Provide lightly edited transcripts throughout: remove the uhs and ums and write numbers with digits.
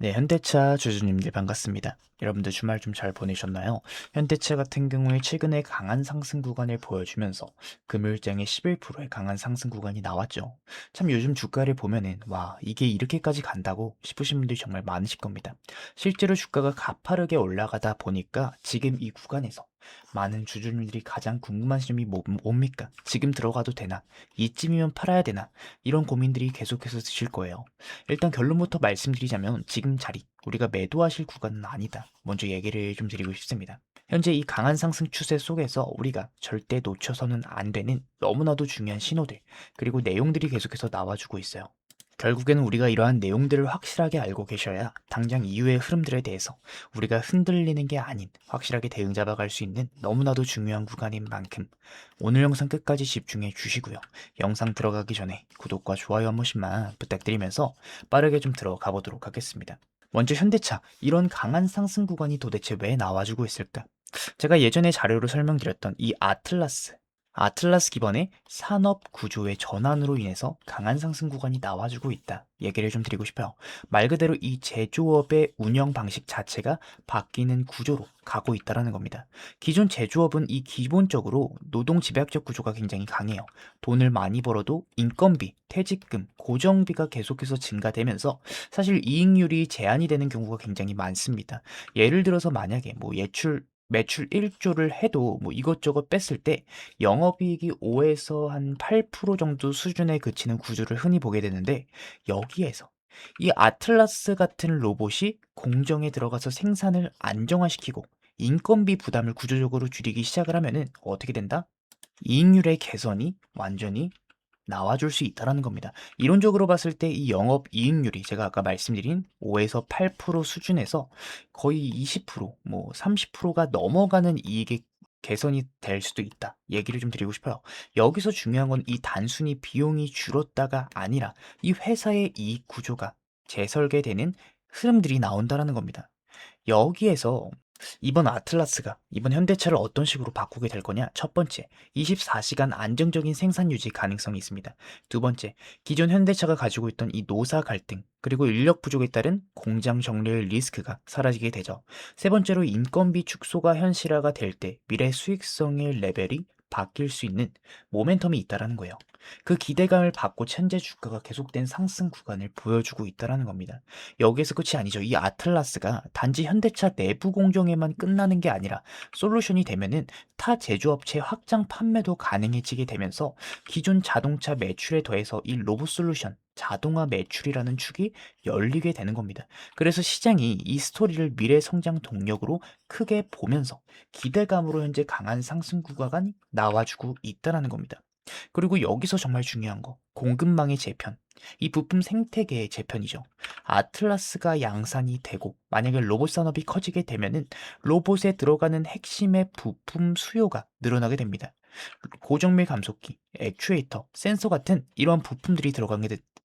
네, 현대차 주주님들 반갑습니다. 여러분들 주말 좀 잘 보내셨나요? 현대차 같은 경우에 최근에 강한 상승 구간을 보여주면서 금요일장에 11%의 강한 상승 구간이 나왔죠. 참 요즘 주가를 보면은 와, 이게 이렇게까지 간다고 싶으신 분들이 정말 많으실 겁니다. 실제로 주가가 가파르게 올라가다 보니까 지금 이 구간에서 많은 주주님들이 가장 궁금한 점이 뭡니까? 지금 들어가도 되나? 이쯤이면 팔아야 되나? 이런 고민들이 계속해서 드실 거예요. 일단 결론부터 말씀드리자면 지금 자리, 우리가 매도하실 구간은 아니다. 먼저 얘기를 좀 드리고 싶습니다. 현재 이 강한 상승 추세 속에서 우리가 절대 놓쳐서는 안 되는 너무나도 중요한 신호들, 그리고 내용들이 계속해서 나와주고 있어요. 결국에는 우리가 이러한 내용들을 확실하게 알고 계셔야 당장 이후의 흐름들에 대해서 우리가 흔들리는 게 아닌 확실하게 대응 잡아갈 수 있는 너무나도 중요한 구간인 만큼 오늘 영상 끝까지 집중해 주시고요. 영상 들어가기 전에 구독과 좋아요 한 번씩만 부탁드리면서 빠르게 좀 들어가 보도록 하겠습니다. 먼저 현대차, 이런 강한 상승 구간이 도대체 왜 나와주고 있을까? 제가 예전에 자료로 설명드렸던 이 아틀라스 기반의 산업 구조의 전환으로 인해서 강한 상승 구간이 나와주고 있다. 얘기를 좀 드리고 싶어요. 말 그대로 이 제조업의 운영 방식 자체가 바뀌는 구조로 가고 있다는 겁니다. 기존 제조업은 이 기본적으로 노동 집약적 구조가 굉장히 강해요. 돈을 많이 벌어도 인건비, 퇴직금, 고정비가 계속해서 증가되면서 사실 이익률이 제한이 되는 경우가 굉장히 많습니다. 예를 들어서 만약에 뭐 매출 1조를 해도 뭐 이것저것 뺐을 때 영업이익이 5에서 한 8% 정도 수준에 그치는 구조를 흔히 보게 되는데, 여기에서 이 아틀라스 같은 로봇이 공정에 들어가서 생산을 안정화시키고 인건비 부담을 구조적으로 줄이기 시작을 하면은 어떻게 된다? 이익률의 개선이 완전히 나와줄 수 있다라는 겁니다. 이론적으로 봤을 때 이 영업 이익률이 제가 아까 말씀드린 5에서 8% 수준에서 거의 20%, 뭐 30%가 넘어가는 이익의 개선이 될 수도 있다. 얘기를 좀 드리고 싶어요. 여기서 중요한 건 이 단순히 비용이 줄었다가 아니라 이 회사의 이익 구조가 재설계되는 흐름들이 나온다라는 겁니다. 여기에서 이번 현대차를 어떤 식으로 바꾸게 될 거냐? 첫 번째, 24시간 안정적인 생산 유지 가능성이 있습니다. 두 번째, 기존 현대차가 가지고 있던 이 노사 갈등, 그리고 인력 부족에 따른 공장 정리의 리스크가 사라지게 되죠. 세 번째로 인건비 축소가 현실화가 될 때 미래 수익성의 레벨이 바뀔 수 있는 모멘텀이 있다라는 거예요. 그 기대감을 받고 현재 주가가 계속된 상승 구간을 보여주고 있다라는 겁니다. 여기에서 끝이 아니죠. 이 아틀라스가 단지 현대차 내부 공정에만 끝나는 게 아니라 솔루션이 되면은 타 제조업체 확장 판매도 가능해지게 되면서 기존 자동차 매출에 더해서 이 로봇 솔루션 자동화 매출이라는 축이 열리게 되는 겁니다. 그래서 시장이 이 스토리를 미래 성장 동력으로 크게 보면서 기대감으로 현재 강한 상승 구간이 나와주고 있다는 겁니다. 그리고 여기서 정말 중요한 거, 공급망의 재편. 이 부품 생태계의 재편이죠. 아틀라스가 양산이 되고 만약에 로봇 산업이 커지게 되면은 로봇에 들어가는 핵심의 부품 수요가 늘어나게 됩니다. 고정밀 감속기, 액추에이터, 센서 같은 이러한 부품들이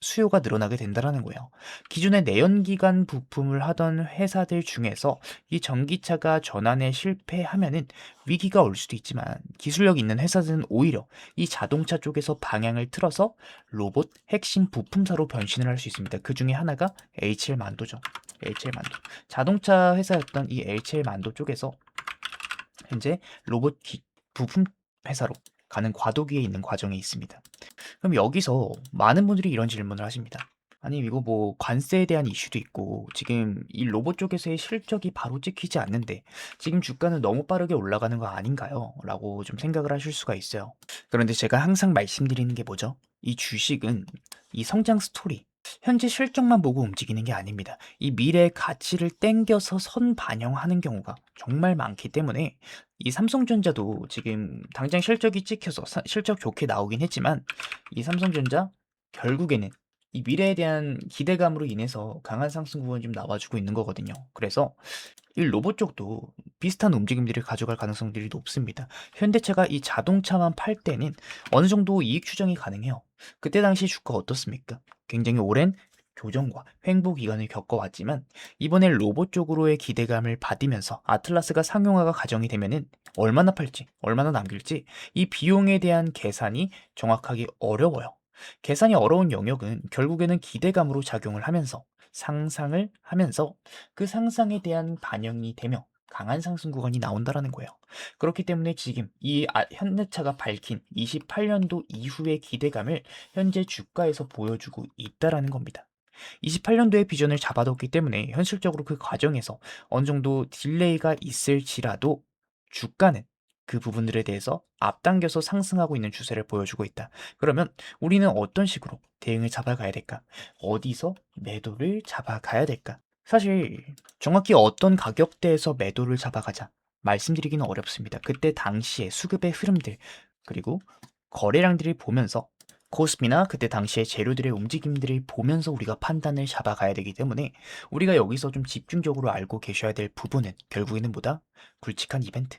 수요가 늘어나게 된다라는 거예요. 기존의 내연기관 부품을 하던 회사들 중에서 이 전기차가 전환에 실패하면은 위기가 올 수도 있지만, 기술력 있는 회사들은 오히려 이 자동차 쪽에서 방향을 틀어서 로봇 핵심 부품사로 변신을 할 수 있습니다. 그 중에 하나가 HL 만도죠. HL 만도. 자동차 회사였던 이 HL 만도 쪽에서 현재 부품 회사로 가는 과도기에 있는 과정에 있습니다. 그럼 여기서 많은 분들이 이런 질문을 하십니다. 아니, 이거 뭐 관세에 대한 이슈도 있고 지금 이 로봇 쪽에서의 실적이 바로 찍히지 않는데 지금 주가는 너무 빠르게 올라가는 거 아닌가요? 라고 좀 생각을 하실 수가 있어요. 그런데 제가 항상 말씀드리는 게 뭐죠? 이 주식은 이 성장 스토리, 현재 실적만 보고 움직이는 게 아닙니다. 이 미래의 가치를 땡겨서 선반영하는 경우가 정말 많기 때문에 이 삼성전자도 지금 당장 실적이 찍혀서 실적 좋게 나오긴 했지만, 이 삼성전자 결국에는 이 미래에 대한 기대감으로 인해서 강한 상승 구간이 좀 나와주고 있는 거거든요. 그래서 이 로봇 쪽도 비슷한 움직임들을 가져갈 가능성들이 높습니다. 현대차가 이 자동차만 팔 때는 어느 정도 이익 추정이 가능해요. 그때 당시 주가 어떻습니까? 굉장히 오랜 조정과 횡보 기간을 겪어왔지만 이번에 로봇 쪽으로의 기대감을 받으면서 아틀라스가 상용화가 가정이 되면은 얼마나 팔지, 얼마나 남길지 이 비용에 대한 계산이 정확하기 어려워요. 계산이 어려운 영역은 결국에는 기대감으로 작용을 하면서 상상을 하면서 그 상상에 대한 반영이 되며 강한 상승 구간이 나온다라는 거예요. 그렇기 때문에 지금 현대차가 밝힌 28년도 이후의 기대감을 현재 주가에서 보여주고 있다라는 겁니다. 28년도의 비전을 잡아뒀기 때문에 현실적으로 그 과정에서 어느 정도 딜레이가 있을지라도 주가는 그 부분들에 대해서 앞당겨서 상승하고 있는 추세를 보여주고 있다. 그러면 우리는 어떤 식으로 대응을 잡아가야 될까? 어디서 매도를 잡아가야 될까? 사실 정확히 어떤 가격대에서 매도를 잡아가자 말씀드리기는 어렵습니다. 그때 당시의 수급의 흐름들 그리고 거래량들을 보면서 코스피나 그때 당시의 재료들의 움직임들을 보면서 우리가 판단을 잡아가야 되기 때문에 우리가 여기서 좀 집중적으로 알고 계셔야 될 부분은 결국에는 뭐다? 굵직한 이벤트.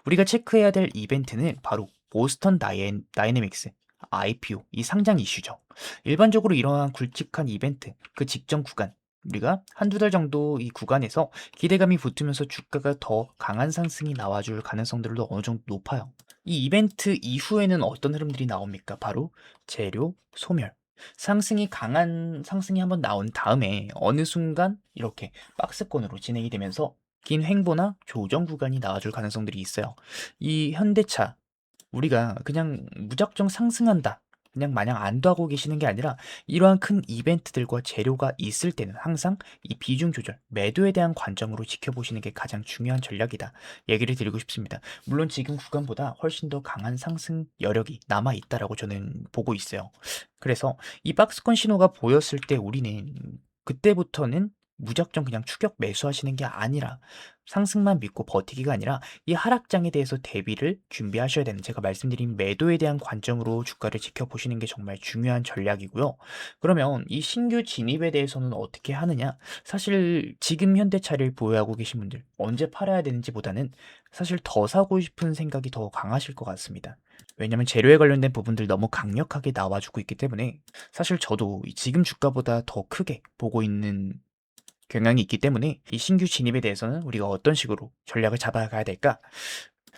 우리가 체크해야 될 이벤트는 바로 보스턴 다이내믹스, IPO, 이 상장 이슈죠. 일반적으로 이러한 굵직한 이벤트, 그 직전 구간, 우리가 한두 달 정도 이 구간에서 기대감이 붙으면서 주가가 더 강한 상승이 나와줄 가능성들도 어느 정도 높아요. 이 이벤트 이후에는 어떤 흐름들이 나옵니까? 바로 재료 소멸. 상승이 강한 상승이 한번 나온 다음에 어느 순간 이렇게 박스권으로 진행이 되면서 긴 횡보나 조정 구간이 나와줄 가능성들이 있어요. 이 현대차 우리가 그냥 무작정 상승한다. 그냥 마냥 안도하고 계시는 게 아니라 이러한 큰 이벤트들과 재료가 있을 때는 항상 이 비중 조절, 매도에 대한 관점으로 지켜보시는 게 가장 중요한 전략이다. 얘기를 드리고 싶습니다. 물론 지금 구간보다 훨씬 더 강한 상승 여력이 남아 있다라고 저는 보고 있어요. 그래서 이 박스권 신호가 보였을 때 우리는 그때부터는 무작정 그냥 추격 매수하시는 게 아니라 상승만 믿고 버티기가 아니라 이 하락장에 대해서 대비를 준비하셔야 되는 제가 말씀드린 매도에 대한 관점으로 주가를 지켜보시는 게 정말 중요한 전략이고요. 그러면 이 신규 진입에 대해서는 어떻게 하느냐? 사실 지금 현대차를 보유하고 계신 분들 언제 팔아야 되는지보다는 사실 더 사고 싶은 생각이 더 강하실 것 같습니다. 왜냐면 재료에 관련된 부분들 너무 강력하게 나와주고 있기 때문에 사실 저도 지금 주가보다 더 크게 보고 있는 경향이 있기 때문에 이 신규 진입에 대해서는 우리가 어떤 식으로 전략을 잡아가야 될까?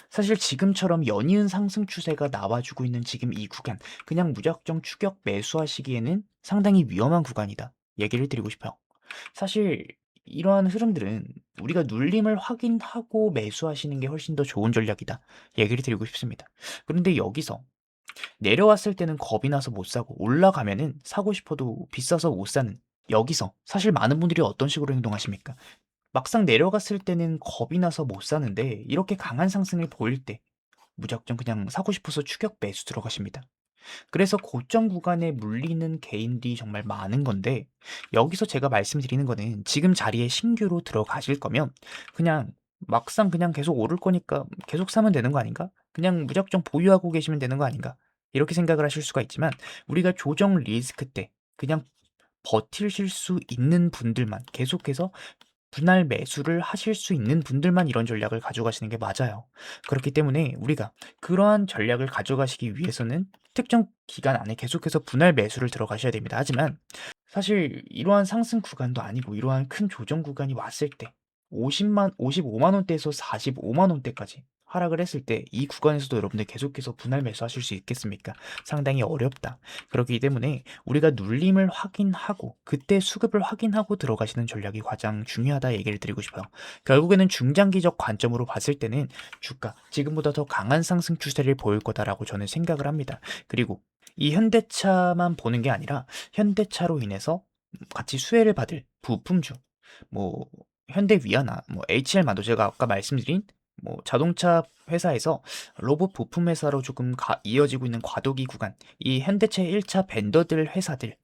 사실 지금처럼 연이은 상승 추세가 나와주고 있는 지금 이 구간, 그냥 무작정 추격 매수하시기에는 상당히 위험한 구간이다. 얘기를 드리고 싶어요. 사실 이러한 흐름들은 우리가 눌림을 확인하고 매수하시는 게 훨씬 더 좋은 전략이다. 얘기를 드리고 싶습니다. 그런데 여기서 내려왔을 때는 겁이 나서 못 사고 올라가면은 사고 싶어도 비싸서 못 사는 여기서 사실 많은 분들이 어떤 식으로 행동하십니까? 막상 내려갔을 때는 겁이 나서 못 사는데 이렇게 강한 상승을 보일 때 무작정 그냥 사고 싶어서 추격 매수 들어가십니다. 그래서 고점 구간에 물리는 개인들이 정말 많은 건데 여기서 제가 말씀드리는 거는 지금 자리에 신규로 들어가실 거면 그냥 막상 그냥 계속 오를 거니까 계속 사면 되는 거 아닌가? 그냥 무작정 보유하고 계시면 되는 거 아닌가? 이렇게 생각을 하실 수가 있지만 우리가 조정 리스크 때 그냥 버티실 수 있는 분들만 계속해서 분할 매수를 하실 수 있는 분들만 이런 전략을 가져가시는 게 맞아요. 그렇기 때문에 우리가 그러한 전략을 가져가시기 위해서는 특정 기간 안에 계속해서 분할 매수를 들어가셔야 됩니다. 하지만 사실 이러한 상승 구간도 아니고 이러한 큰 조정 구간이 왔을 때 55만 원대에서 45만 원대까지 하락을 했을 때 이 구간에서도 여러분들 계속해서 분할 매수하실 수 있겠습니까? 상당히 어렵다. 그렇기 때문에 우리가 눌림을 확인하고 그때 수급을 확인하고 들어가시는 전략이 가장 중요하다 얘기를 드리고 싶어요. 결국에는 중장기적 관점으로 봤을 때는 주가 지금보다 더 강한 상승 추세를 보일 거다라고 저는 생각을 합니다. 그리고 이 현대차만 보는 게 아니라 현대차로 인해서 같이 수혜를 받을 부품주, 뭐 현대위아나 뭐 HL만도 제가 아까 말씀드린 뭐 자동차 회사에서 로봇 부품 회사로 조금 이어지고 있는 과도기 구간, 이 현대차 1차 벤더들 회사들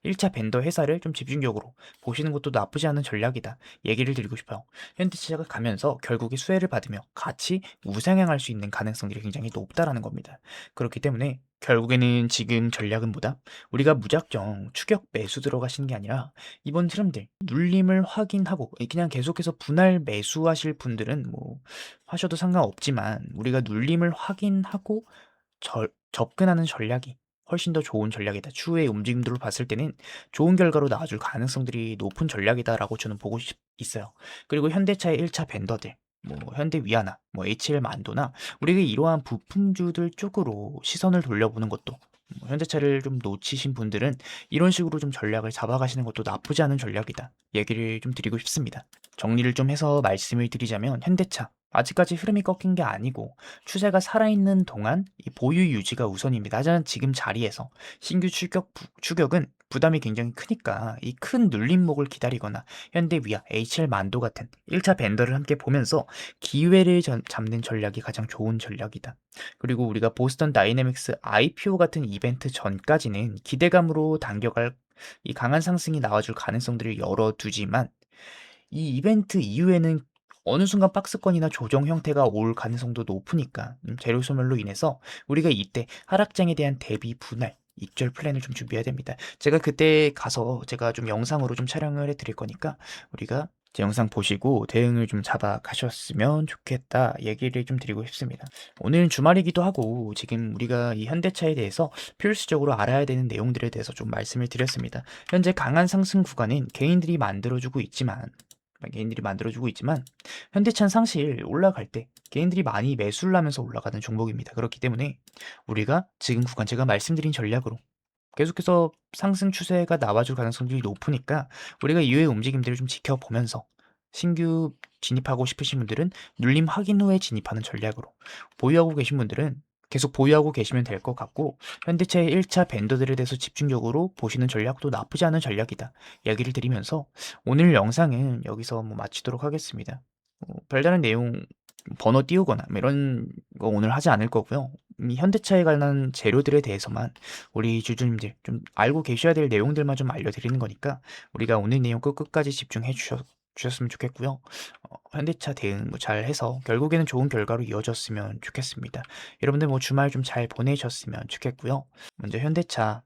1차 벤더 회사를 좀 집중적으로 보시는 것도 나쁘지 않은 전략이다. 얘기를 드리고 싶어요. 현대차가 가면서 결국에 수혜를 받으며 같이 우상향할 수 있는 가능성들이 굉장히 높다라는 겁니다. 그렇기 때문에 결국에는 지금 전략은 뭐다? 우리가 무작정 추격 매수 들어가시는 게 아니라 이번 흐름들 눌림을 확인하고 그냥 계속해서 분할 매수하실 분들은 뭐 하셔도 상관없지만 우리가 눌림을 확인하고 접근하는 전략이 훨씬 더 좋은 전략이다. 추후의 움직임들을 봤을 때는 좋은 결과로 나와줄 가능성들이 높은 전략이다라고 저는 보고 있어요. 그리고 현대차의 1차 벤더들 뭐 현대위아나 뭐 HL만도나 우리가 이러한 부품주들 쪽으로 시선을 돌려보는 것도 현대차를 좀 놓치신 분들은 이런 식으로 좀 전략을 잡아가시는 것도 나쁘지 않은 전략이다. 얘기를 좀 드리고 싶습니다. 정리를 좀 해서 말씀을 드리자면 현대차 아직까지 흐름이 꺾인 게 아니고 추세가 살아있는 동안 이 보유 유지가 우선입니다. 하지만 지금 자리에서 신규 추격은 부담이 굉장히 크니까 이 큰 눌림목을 기다리거나 현대위아, HL만도 같은 1차 밴더를 함께 보면서 기회를 잡는 전략이 가장 좋은 전략이다. 그리고 우리가 보스턴 다이내믹스 IPO 같은 이벤트 전까지는 기대감으로 당겨갈 이 강한 상승이 나와줄 가능성들을 열어두지만 이 이벤트 이후에는 어느 순간 박스권이나 조정 형태가 올 가능성도 높으니까 재료 소멸로 인해서 우리가 이때 하락장에 대한 대비 분할 익절 플랜을 좀 준비해야 됩니다. 제가 그때 가서 제가 좀 영상으로 좀 촬영을 해드릴 거니까 우리가 제 영상 보시고 대응을 좀 잡아 가셨으면 좋겠다 얘기를 좀 드리고 싶습니다. 오늘은 주말이기도 하고 지금 우리가 이 현대차에 대해서 필수적으로 알아야 되는 내용들에 대해서 좀 말씀을 드렸습니다. 현재 강한 상승 구간은 개인들이 만들어주고 있지만 현대차는 상실 올라갈 때 개인들이 많이 매수를 하면서 올라가는 종목입니다. 그렇기 때문에 우리가 지금 구간 제가 말씀드린 전략으로 계속해서 상승 추세가 나와줄 가능성들이 높으니까 우리가 이후의 움직임들을 좀 지켜보면서 신규 진입하고 싶으신 분들은 눌림 확인 후에 진입하는 전략으로 보유하고 계신 분들은 계속 보유하고 계시면 될 것 같고 현대차의 1차 밴더들에 대해서 집중적으로 보시는 전략도 나쁘지 않은 전략이다. 이야기를 드리면서 오늘 영상은 여기서 마치도록 하겠습니다. 별다른 내용 번호 띄우거나 이런 거 오늘 하지 않을 거고요. 이 현대차에 관한 재료들에 대해서만 우리 주주님들 좀 알고 계셔야 될 내용들만 좀 알려드리는 거니까 우리가 오늘 내용 끝까지 집중해 주셨으면 좋겠고요. 현대차 대응 잘 해서 결국에는 좋은 결과로 이어졌으면 좋겠습니다. 여러분들 주말 좀 잘 보내셨으면 좋겠고요. 먼저 현대차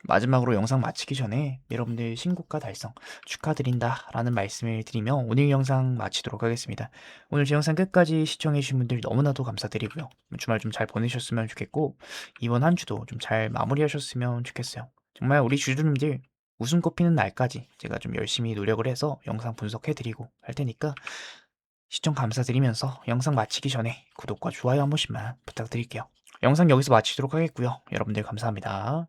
마지막으로 영상 마치기 전에 여러분들 신고가 달성 축하드린다라는 말씀을 드리며 오늘 영상 마치도록 하겠습니다. 오늘 제 영상 끝까지 시청해주신 분들 너무나도 감사드리고요. 주말 좀 잘 보내셨으면 좋겠고 이번 한 주도 좀 잘 마무리하셨으면 좋겠어요. 정말 우리 주주님들 웃음 꽃피는 날까지 제가 좀 열심히 노력을 해서 영상 분석해드리고 할 테니까 시청 감사드리면서 영상 마치기 전에 구독과 좋아요 한 번씩만 부탁드릴게요. 영상 여기서 마치도록 하겠고요. 여러분들 감사합니다.